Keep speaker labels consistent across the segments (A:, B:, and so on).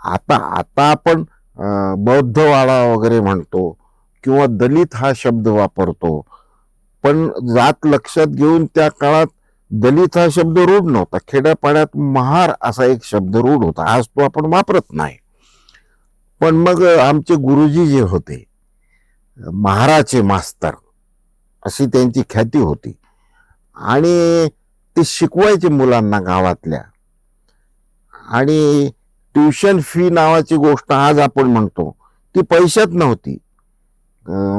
A: आता आता आपण बौद्धवाडा वगैरे म्हणतो किंवा दलित हा शब्द वापरतो, पण जात लक्षात घेऊन त्या काळात दलित हा शब्द रूढ नव्हता. खेड्यापाड्यात महार असा एक शब्द रूढ होता. आज तो आपण वापरत नाही. पण मग आमचे गुरुजी जे होते, महाराचे मास्तर अशी त्यांची ख्याती होती, आणि ते शिकवायचे मुलांना गावातल्या. आणि ट्युशन फी नावाची गोष्ट आज आपण म्हणतो ती पैशात नव्हती.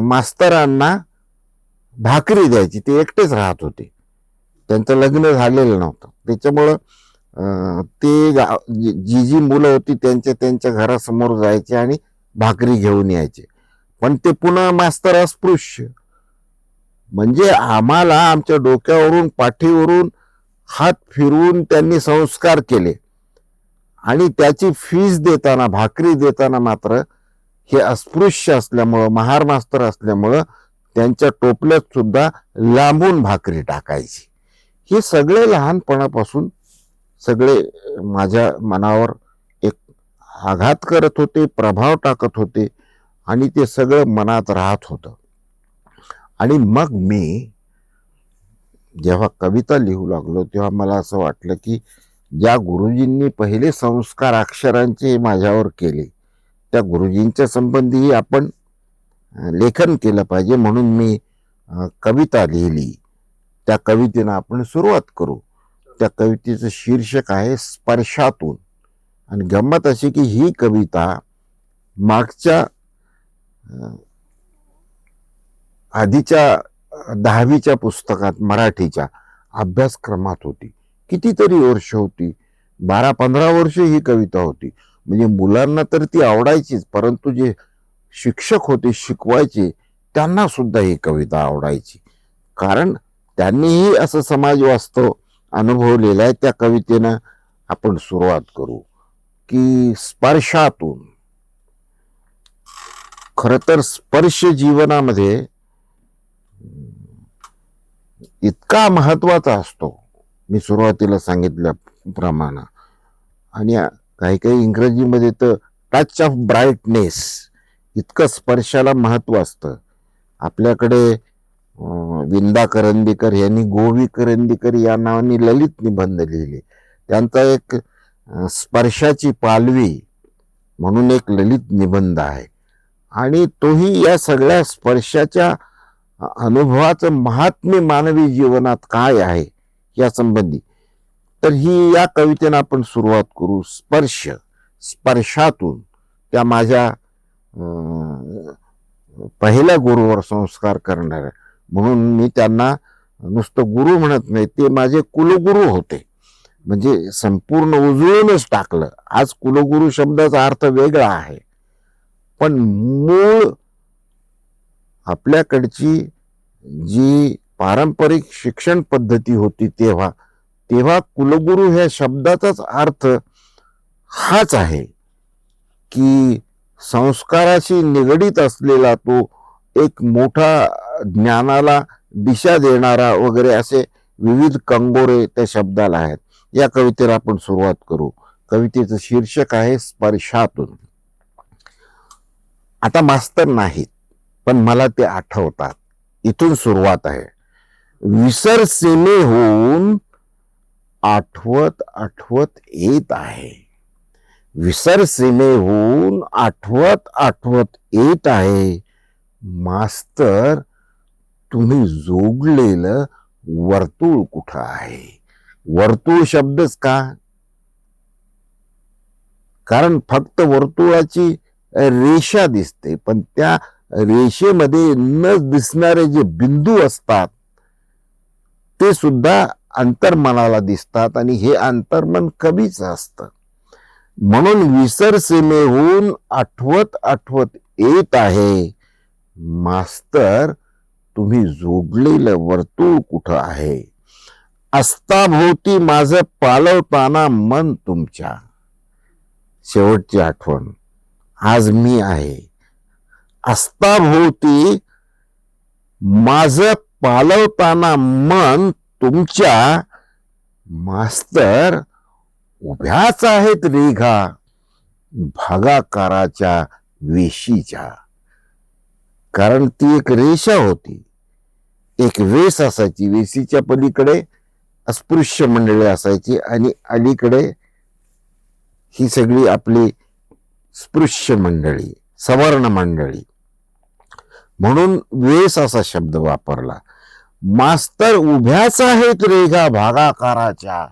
A: मास्तरांना भाकरी द्यायची, ते एकटेच राहत होते, त्यांचं लग्न झालेलं नव्हतं. त्याच्यामुळं ते जी जी मुलं होती त्यांच्या त्यांच्या घरासमोर जायचे आणि भाकरी घेऊन यायचे. पण ते पुन्हा मास्तर अस्पृश्य, म्हणजे आम्हाला आमच्या डोक्यावरून पाठीवरून हात फिरवून त्यांनी संस्कार केले, आणि त्याची फीस देताना, भाकरी देताना मात्र हे अस्पृश्य असल्यामुळं, महार मास्तर असल्यामुळं त्यांच्या टोपल्यात सुद्धा लांबून भाकरी टाकायची. हे सगळे लहानपणापासून सगळे माझ्या मनावर एक आघात करत होते, प्रभाव टाकत होते, आणि ते सगळं मनात राहत होतं. आणि मग मी जेव्हा कविता लिहू लागलो तेव्हा मला असं वाटलं की ज्या गुरुजींनी पहिले संस्कार अक्षरांचे माझ्यावर केले, त्या गुरुजींच्या संबंधी आपण लेखन केलं पाहिजे. म्हणून मी कविता लिहिली. त्या कवितेनं आपण सुरुवात करू. त्या कवितेचं शीर्षक आहे स्पर्शातून. आणि गंमत अशी की ही कविता मागच्या आधीच्या 10वीच्या पुस्तकात मराठीच्या अभ्यासक्रमात होती. कितीतरी वर्ष होती, 12-15 वर्ष ही कविता होती. म्हणजे मुलांना तर ती आवडायचीच, परंतु जे शिक्षक होते शिकवायचे त्यांना सुद्धा ही कविता आवडायची, कारण त्यांनीही असं समाज वास्तव अनुभवलेलं आहे. त्या कवितेनं आपण सुरुवात करू की स्पर्शातून. खर तर स्पर्श जीवनामध्ये इतका महत्वाचा असतो, मी सुरुवातीला सांगितल्याप्रमाणे. आणि काही काही इंग्रजीमध्ये तर टच ऑफ ब्राईटनेस, इतकं स्पर्शाला महत्व असतं. आपल्याकडे विंदा करंदीकर यांनी गोवी करंदीकर या नावाने ललित निबंध लिहिले. त्यांचा एक स्पर्शाची पालवी म्हणून एक ललित निबंध आहे, आणि तोही या सगळ्या स्पर्शाच्या अनुभवाचं महात्म्य मानवी जीवनात काय आहे या संबंधी. तर ही या कवितेनं आपण सुरुवात करू. स्पर्श, स्पर्शातून. त्या माझ्या पहिल्या गुरुवर संस्कार करणाऱ्या, म्हणून मी त्यांना नुसतं गुरु म्हणत नाही, ते माझे कुलगुरू होते. म्हणजे संपूर्ण उजळूनच टाकलं. आज कुलगुरू शब्दाचा अर्थ वेगळा आहे, पण मूळ आपल्याकडची जी पारंपरिक शिक्षण पद्धती होती तेव्हा कुलगुरू ह्या शब्दाचाच अर्थ हाच आहे की संस्काराशी निगडीत असलेला तो एक मोठा, ज्ञानाला दिशा देणारा वगैरे असे विविध कंगोरे त्या शब्दाला आहेत. या कवितेला आपण सुरुवात करू. कवितेचं शीर्षक आहे स्पर्शातून. आता मास्तर नाहीत, पण मला ते आठवतात. इथून सुरुवात आहे. विसर सीमे होऊन आठवत आठवत येत आहे. विसर सीमे होऊन आठवत आठवत येत आहे. मास्तर तुम्ही जोडलेलं वर्तुळ कुठं आहे? वर्तुळ शब्दच का? कारण फक्त वर्तुळाची रेषा दिसते, पण त्या रेषेमध्ये न दिसणारे जे बिंदू असतात ते सुद्धा अंतर्मनाला दिसतात, आणि हे अंतर्मन कवीच असतं. म्हणून विसर सीमेहून आठवत आठवत येत आहे. मास्तर तुम्ही जोडलेलं वर्तुळ कुठं आहे? अस्ताभोवती माझं पालवताना मन तुमच्या. शेवटची आठवण आज मी आहे. अस्ताभोवती माझं पालवताना मन तुमच्या. मास्तर उभ्याच आहेत रेघा, भागाकाराच्या वेशीच्या. कारण ती एक रेषा होती, एक वेस असायची. वेशीच्या पलीकडे अस्पृश्य मंडळी असायची आणि अलीकडे ही सगळी आपली स्पृश्य मंडळी, सवर्ण मंडळी. म्हणून वेस असा शब्द वापरला. मास्तर उभ्याच आहेत रेघा भागाकाराच्या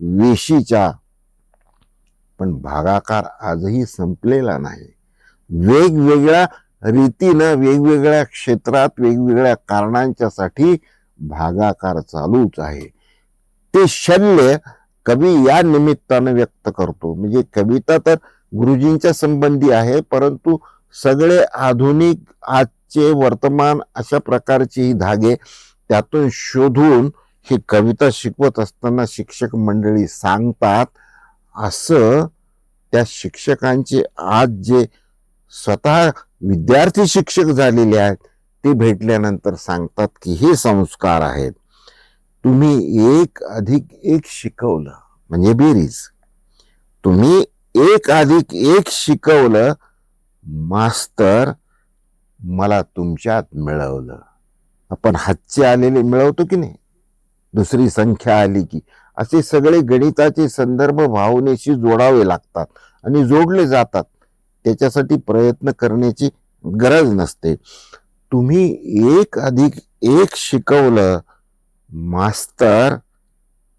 A: वेशीच्या. पण भागाकार आजही संपलेला नाही. वेगवेगळ्या रीतीनं, वेगवेगळ्या क्षेत्रात, वेगवेगळ्या कारणांच्यासाठी भागाकार चालूच आहे. ते शल्य कवी या निमित्तानं व्यक्त करतो. म्हणजे कविता तर गुरुजींच्या संबंधी आहे, परंतु सगळे आधुनिक, आजचे, वर्तमान अशा प्रकारचे ही धागे त्यातून शोधून ही कविता शिकवत असताना शिक्षक मंडळी सांगतात. असं त्या शिक्षकांचे आज जे स्वतः विद्यार्थी शिक्षक झालेले आहेत ते भेटल्यानंतर सांगतात की हे संस्कार आहेत. तुम्ही 1+1 शिकवलं म्हणजे बेरीज. तुम्ही 1+1 शिकवलं मास्तर, मला तुमच्यात मिळवलं. आपण हातचे आलेले मिळवतो की नाही, दुसरी संख्या आली की. असे सगळे गणिताचे संदर्भ भावनेशी जोडावे लागतात आणि जोडले जातात. त्याच्यासाठी प्रयत्न करण्याची गरज नसते. तुम्ही 1+1 शिकवलं मास्तर,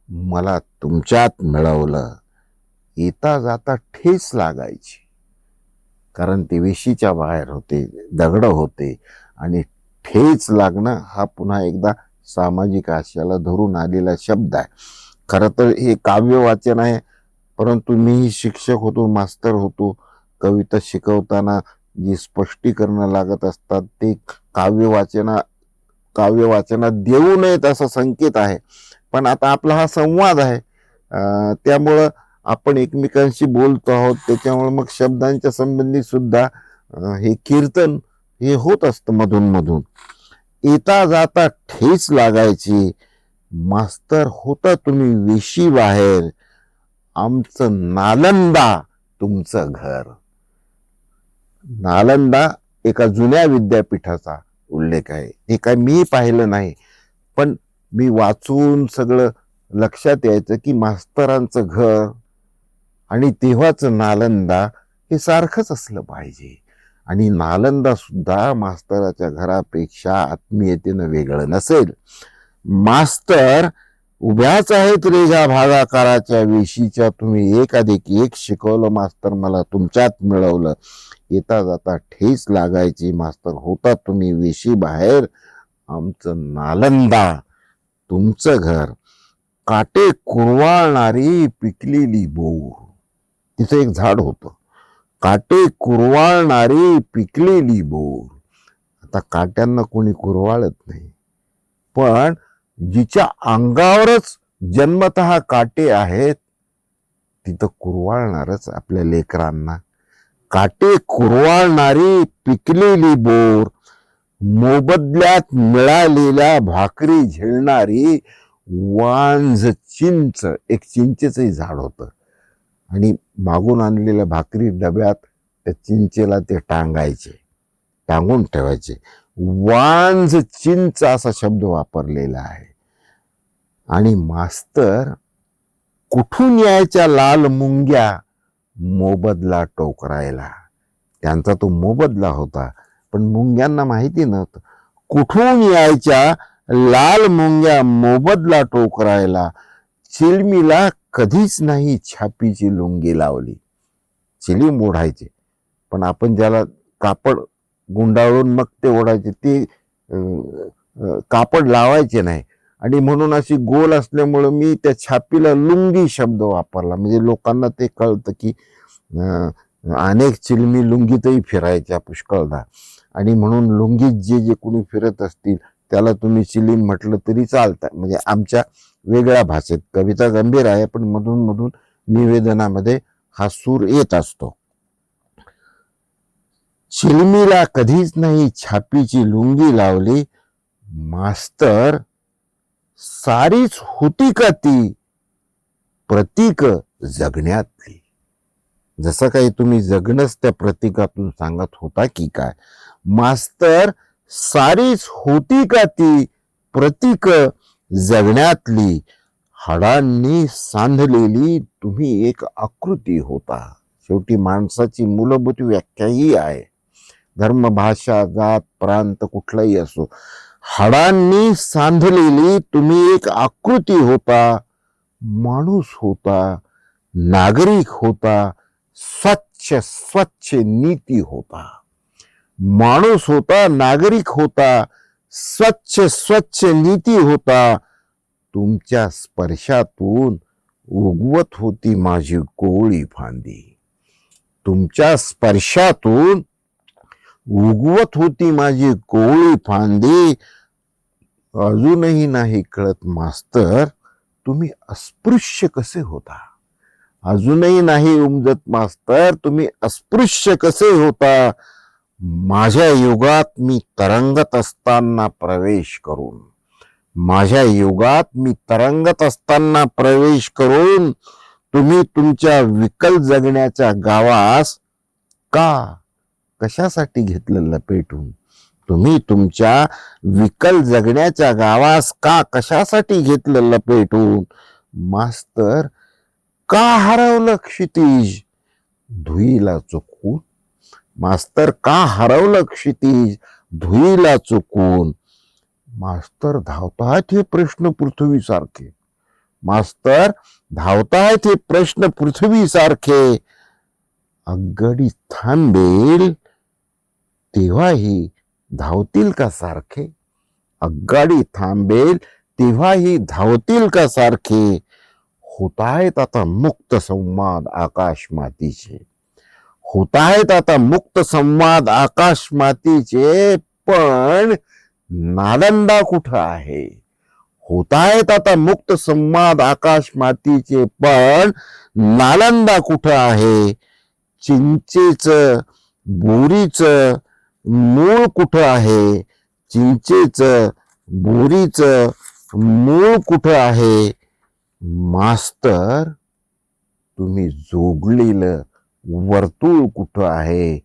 A: मला तुमच्यात मिळवलं. येता जाता ठेच लागायची, कारण ते वेशीच्या बाहेर होते, दगड होते. आणि ठेच लागणं हा पुन्हा एकदा सामाजिक आशयाला धरून आलेला शब्द आहे. खरं तर हे काव्य वाचन आहे, परंतु मीही शिक्षक होतो, मास्तर होतो. कविता शिकवताना जी स्पष्टीकरणं लागत असतात ते काव्य वाचनात देऊ नयेत असा संकेत आहे. पण आता आपला हा संवाद आहे, त्यामुळं आपण एकमेकांशी बोलतो आहोत. त्याच्यामुळे मग शब्दांच्या संबंधी सुद्धा हे कीर्तन हे होत असतं मधून मधून. येता जाता ठेच लागायची, मास्तर होता तुम्ही वेशी बाहेर, आमचं नालंदा तुमचं घर. नालंदा एका जुन्या विद्यापीठाचा उल्लेख आहे. हे काय मी पाहिलं नाही, पण मी वाचून सगळं लक्षात यायचं की मास्तरांचं घर आणि तेव्हाचं नालंदा हे सारखंच असलं पाहिजे. आणि नालंदा सुद्धा मास्तराच्या घरापेक्षा आत्मीयतेनं वेगळं नसेल. मास्तर उभ्याच आहेत रेघा भागाकाराच्या वेशीच्या. तुम्ही 1+1 शिकवलं मास्तर, मला तुमच्यात मिळवलं. येता जाता ठेच लागायची, मास्तर होता तुम्ही वेशी बाहेर, आमचं नालंदा तुमचं घर. काटे कुरवाळणारी पिकलेली बोर. तिचं एक झाड होतं, काटे कुरवाळणारी पिकलेली बोर. आता काट्यांना कोणी कुरवाळत नाही, पण जिच्या अंगावरच जन्मतः काटे आहेत तिथं कुरवाळणारच आपल्या लेकरांना. काटे कुरवाळणारी पिकलेली बोर, मोबदल्यात मिळालेल्या भाकरी झेलणारी वांझ चिंच. एक चिंचेचंही झाड होतं आणि मागून आणलेल्या भाकरी डब्यात त्या चिंचेला ते टांगून ठेवायचे. वांझ चिंच असा शब्द वापरलेला आहे. आणि मास्तर कुठून यायच्या लाल मुंग्या मोबदला टोकरायला. त्यांचा तो मोबदला होता, पण मुंग्यांना माहिती नव्हतं. कुठून यायच्या लाल मुंग्या मोबदला टोकरायला, चिलमीला कधीच नाही छापीची लुंगी लावली. चिलीम ओढायचे, पण आपण ज्याला कापड गुंडाळून मग ते ओढायचे, ते कापड लावायचे नाही. आणि म्हणून अशी गोल असल्यामुळं मी त्या छापीला लुंगी शब्द वापरला. म्हणजे लोकांना ते कळतं की अनेक चिलमी लुंगीतही फिरायच्या पुष्कळदा. आणि म्हणून लुंगीत जे कोणी फिरत असतील त्याला तुम्ही चिलीम म्हटलं तरी चालतं. म्हणजे आमच्या वेगळ्या भाषेत कविता गंभीर आहे, पण मधून मधून निवेदनामध्ये हा सूर येत असतो. चिलमीला कधीच नाही छापीची लुंगी लावली, मास्तर सारीच होती का ती प्रतीक जगण्यातली. जसं काही तुम्ही जगणंच त्या प्रतीकातून सांगत होता की काय. मास्तर, सारीच होती का ती प्रतीक जगण्यातली, हाडांनी सांधलेली तुम्ही एक आकृती होता. शेवटी माणसाची मूलभूत व्याख्या ही आहे. धर्म, भाषा, जात, प्रांत कुठलाही असो, हाडांनी सांधलेली तुम्ही एक आकृती होता, माणूस होता, नागरिक होता, स्वच्छ स्वच्छ नीती होता. माणूस होता, नागरिक होता, स्वच्छ स्वच्छ नीती होता. तुमच्या स्पर्शातून उगवत होती माझी कोवळी फांदी. तुमच्या स्पर्शातून उगवत होती माझी कोवळी फांदी. अजूनही नाही कळत मास्तर, तुम्ही अस्पृश्य कसे होता. अजूनही नाही उमजत मास्तर, तुम्ही अस्पृश्य कसे होता. माझ्या युगात मी तरंगत असताना प्रवेश करून, माझ्या युगात मी तरंगत असताना प्रवेश करून तुम्ही तुमच्या विकल जगण्याच्या गावास का, कशासाठी घेतलं लपेटून. तुम्ही तुमच्या विकल जगण्याच्या गावास का, कशासाठी घेतलं लपेटून. मास्तर, का हरवलं क्षितिज धुईला चुकून. मास्तर, का हरवलं क्षितिज धुईला चुकून. मास्तर, धावतायत हे प्रश्न पृथ्वीसारखे. मास्तर, धावतायत हे प्रश्न पृथ्वीसारखे. आगगाडी थांबेल तेव्हाही धावतील का सारखे. आगगाडी थांबेल तेव्हाही धावतील का सारखे. होतायत आता मुक्त संवाद आकाश मातीचे. होतायत आता मुक्त संवाद आकाश मातीचे, पण नालंदा कुठं आहे. होतायत आता मुक्त संवाद आकाश मातीचे, पण नालंदा कुठं आहे. चिंचेचं बोरीचं मूळ कुठं आहे. चिंचेचं बोरीचं मूळ कुठं आहे. मास्तर, तुम्ही जोडलेलं वर्तुळ कुठं आहे.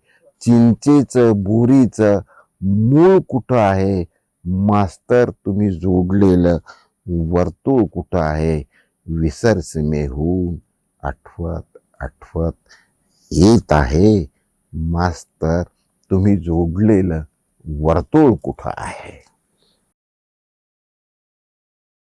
A: चिंचेचं बोरीचं मूळ कुठं आहे. मास्तर, तुम्ही जोडलेलं वर्तुळ कुठं आहे. विसरस मेहून आठवत आठवत येत आहे. मास्तर, तुम्ही जोडलेलं वर्तुळ कुठं आहे.